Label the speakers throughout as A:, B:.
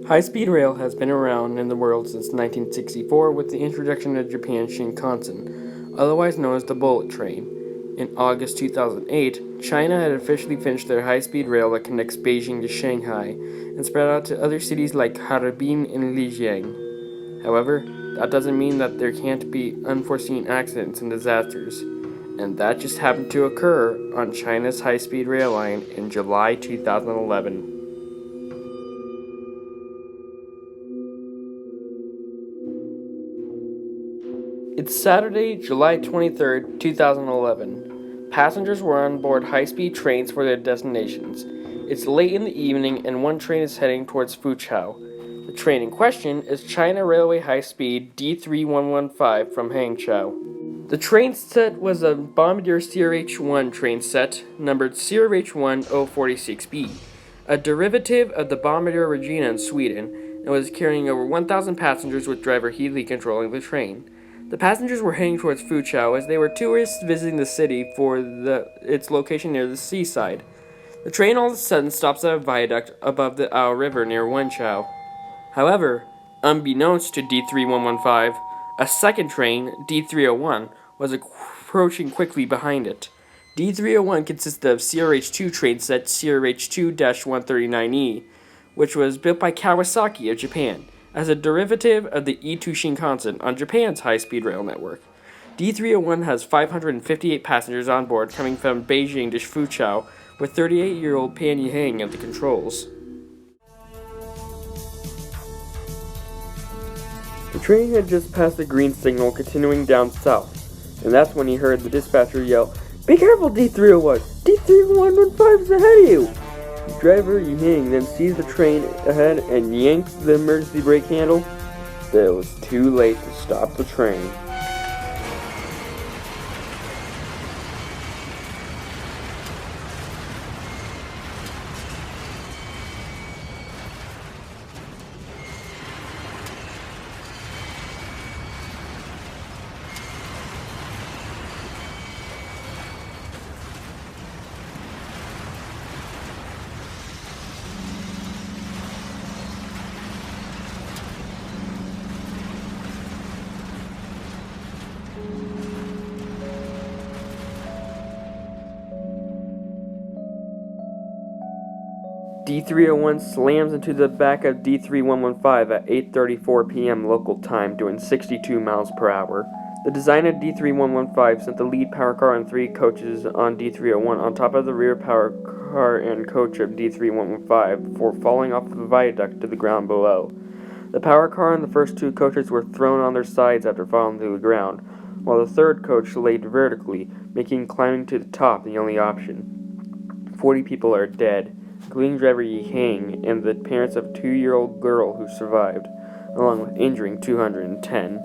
A: High-speed rail has been around in the world since 1964 with the introduction of Japan's Shinkansen, otherwise known as the bullet train. In August 2008, China had officially finished their high-speed rail that connects Beijing to Shanghai and spread out to other cities like Harbin and Lijiang. However, that doesn't mean that there can't be unforeseen accidents and disasters, and that just happened to occur on China's high-speed rail line in July 2011. It's Saturday, July 23rd, 2011. Passengers were on board high-speed trains for their destinations. It's late in the evening and one train is heading towards Fuzhou. The train in question is China Railway High-Speed D3115 from Hangzhou. The train set was a Bombardier CRH-1 train set, numbered CRH-1046B, a derivative of the Bombardier Regina in Sweden, and was carrying over 1,000 passengers with driver Healy controlling the train. The passengers were heading towards Fuzhou as they were tourists visiting the city for its location near the seaside. The train all of a sudden stops at a viaduct above the Ao River near Wenzhou. However, unbeknownst to D3115, a second train, D301, was approaching quickly behind it. D301 consisted of CRH-2 train set CRH-2-139E, which was built by Kawasaki of Japan, as a derivative of the E2 Shinkansen on Japan's high-speed rail network. D301 has 558 passengers on board coming from Beijing to Fuzhou, with 38-year-old Pan Yihang at the controls. The train had just passed the green signal continuing down south, and that's when he heard the dispatcher yell, "Be careful, D301! D3115 is ahead of you!" Driver Yihang then sees the train ahead and yanks the emergency brake handle, but it was too late to stop the train. D301 slams into the back of D3115 at 8:34 p.m. local time, doing 62 miles per hour. The design of D3115 sent the lead power car and 3 coaches on D301 on top of the rear power car and coach of D3115 before falling off the viaduct to the ground below. The power car and the first 2 coaches were thrown on their sides after falling to the ground, while the third coach laid vertically, making climbing to the top the only option. 40 people are dead, including driver Yihang and the parents of a 2-year-old girl who survived, along with injuring 210.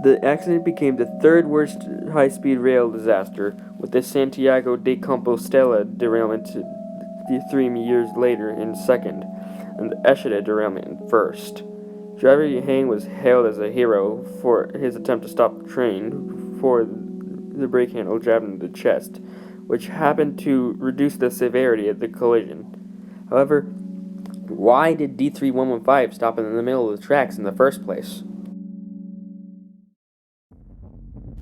A: The accident became the 3rd worst high-speed rail disaster, with the Santiago de Compostela derailment 3 years later in 2nd, and the Eshida derailment in 1st. Driver Yihang was hailed as a hero for his attempt to stop the train before the brake handle jabbed into the chest, which happened to reduce the severity of the collision. However, why did D3115 stop in the middle of the tracks in the first place?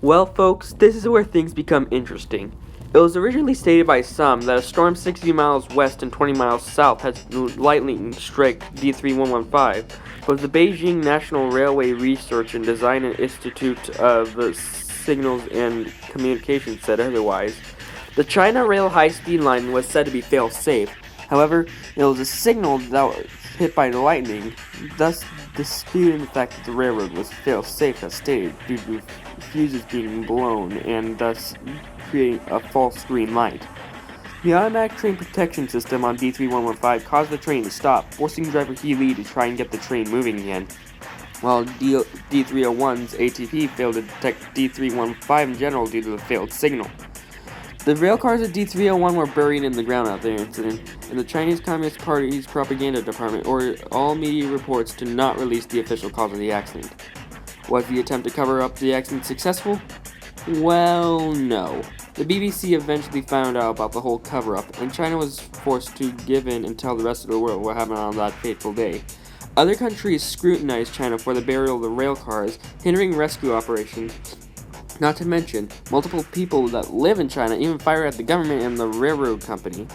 A: Well, folks, this is where things become interesting. It was originally stated by some that a storm 60 miles west and 20 miles south had lightning strike D3115, but the Beijing National Railway Research and Design Institute of Signals and Communications said otherwise. The China Rail high-speed line was said to be fail-safe. However, it was a signal that was hit by the lightning, thus disputing the fact that the railroad was fail-safe as stated due to fuses being blown and thus creating a false green light. The automatic train protection system on D3115 caused the train to stop, forcing driver Healy to try and get the train moving again, while D301's ATP failed to detect D315 in general due to the failed signal. The rail cars at D301 were buried in the ground after the incident, and the Chinese Communist Party's propaganda department ordered all media reports to not release the official cause of the accident. Was the attempt to cover up the accident successful? Well, no. The BBC eventually found out about the whole cover-up, and China was forced to give in and tell the rest of the world what happened on that fateful day. Other countries scrutinize China for the burial of the rail cars, hindering rescue operations. Not to mention, multiple people that live in China even fire at the government and the railroad company.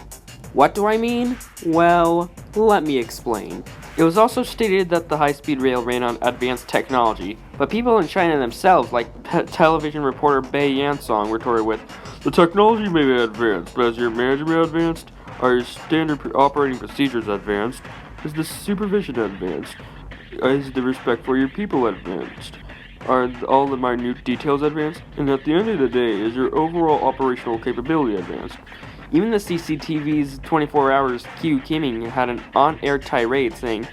A: What do I mean? Well, let me explain. It was also stated that the high-speed rail ran on advanced technology, but people in China themselves, like television reporter Bei Yansong, retorted with, "The technology may be advanced, but is your management advanced? Are your standard operating procedures advanced? Is the supervision advanced? Is the respect for your people advanced? Are all the minute details advanced? And at the end of the day, is your overall operational capability advanced?" Even the CCTV's 24 Hours Q Kiming had an on-air tirade saying,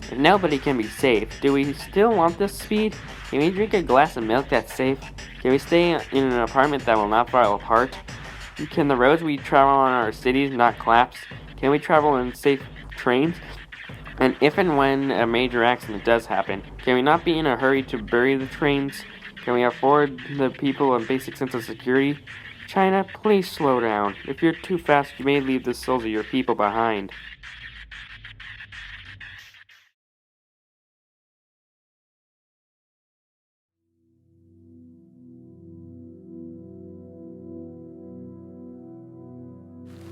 A: "If nobody can be safe, do we still want this speed? Can we drink a glass of milk that's safe? Can we stay in an apartment that will not fall apart? Can the roads we travel on our cities not collapse? Can we travel in safe trains? And if and when a major accident does happen, can we not be in a hurry to bury the trains? Can we afford the people a basic sense of security? China, please slow down. If you're too fast, you may leave the souls of your people behind."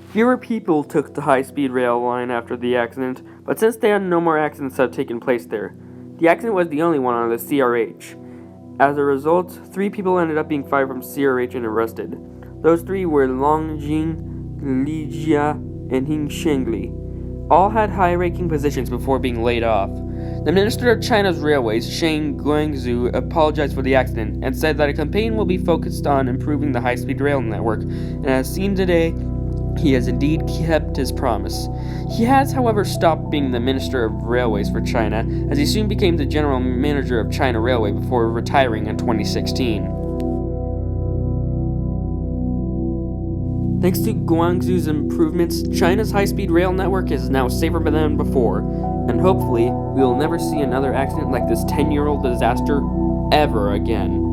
A: Fewer people took the high-speed rail line after the accident, but since then no more accidents have taken place there. The accident was the only one on the CRH. As a result, 3 people ended up being fired from CRH and arrested. Those 3 were Long Jing, Li Jia, and Hing Shengli. All had high-ranking positions before being laid off. The Minister of China's Railways, Sheng Guangzhou, apologized for the accident and said that a campaign will be focused on improving the high-speed rail network, and as seen today, he has indeed kept his promise. He has, however, stopped being the Minister of Railways for China, as he soon became the General Manager of China Railway before retiring in 2016. Thanks to Guangzhou's improvements, China's high-speed rail network is now safer than before, and hopefully, we will never see another accident like this 10-year-old disaster ever again.